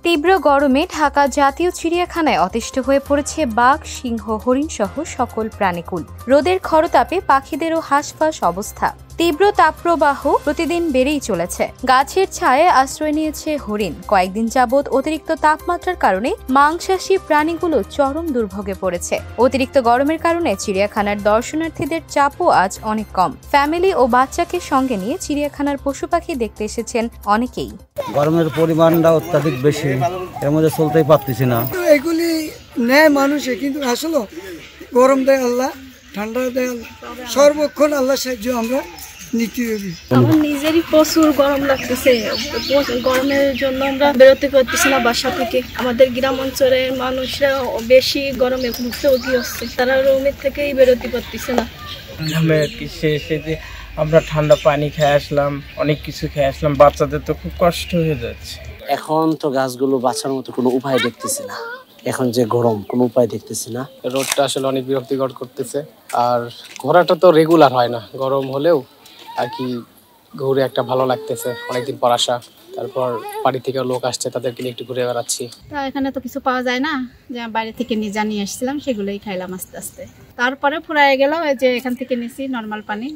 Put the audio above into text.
তীব্র গরমে ঢাকা জাতীয় চিড়িয়াখানায় অতিষ্ঠ হয়ে পড়েছে বাঘ, সিংহ, হরিণ সহ সকল প্রাণীকুল। রোদের খরতাপে পাখিদেরও হাঁসফাঁস অবস্থা। তীব্র তাপপ্রবাহ প্রতিদিন বেড়েই চলেছে। গাছের ছায়ায় আশ্রয় নিয়েছে হরিণ। কয়েকদিন যাবৎ অতিরিক্ত তাপমাত্রার কারণে মাংসাশী প্রাণীগুলো চরম দুর্ভোগে পড়েছে। অতিরিক্ত গরমের কারণে চিড়িয়াখানার দর্শনার্থীদের চাপও আজ অনেক কম। ফ্যামিলি ও বাচ্চাকে সঙ্গে নিয়ে চিড়িয়াখানার পশু পাখি দেখতে এসেছেন অনেকেই। গরমের পরিমাণটা অত্যাধিক বেশি, এর মধ্যে চলতেই পারতেছি না। এগুলি নেয় মানুষে, কিন্তু আসলে গরম দেয় আল্লাহ, ঠান্ডা দেয় আল্লাহ, সর্বক্ষণ আল্লাহ সাহায্য আমরা নিতে হবে। আমার নিজেরই প্রচুর গরম লাগতেছে। গরমের জন্য আমরা বেরোতে পারতেছি না বাসা থেকে। আমাদের গ্রাম অঞ্চলের মানুষরা বেশি গরমে ভুক্তভোগী হচ্ছে, তারা রুমের থেকেই বেরোতে পারতেছে না। গ্রামে এসে যে আমরা ঠান্ডা পানি খেয়ে আসলাম, অনেক কিছু খেয়ে আসলাম, বাচ্চাদের তো খুব কষ্ট হয়ে যাচ্ছে। এখন তো গাছগুলো বাঁচানোর মতো কোনো উপায় দেখতেছি না। এখন যে গরম, কোনো উপায় দেখতেছি না। রোদটা আসলে অনেক বিরক্তিকর করতেছে। আর ঘোরাটা তো রেগুলার হয় না, গরম হলেও আর কি ঘুরে একটা ভালো লাগতেছে। অনেকদিন পর আসা, তারপর বাড়ি থেকে লোক আসছে, তাদেরকে নিয়ে একটু ঘুরে বেড়াচ্ছি। তা এখানে তো কিছু পাওয়া যায় না, যে বাইরে থেকে নিয়ে আসছিলাম, সেগুলোই খাইলাম আস্তে আস্তে। তারপরে ফুরায় গেল, যে এখান থেকে নিছি নর্মাল পানি।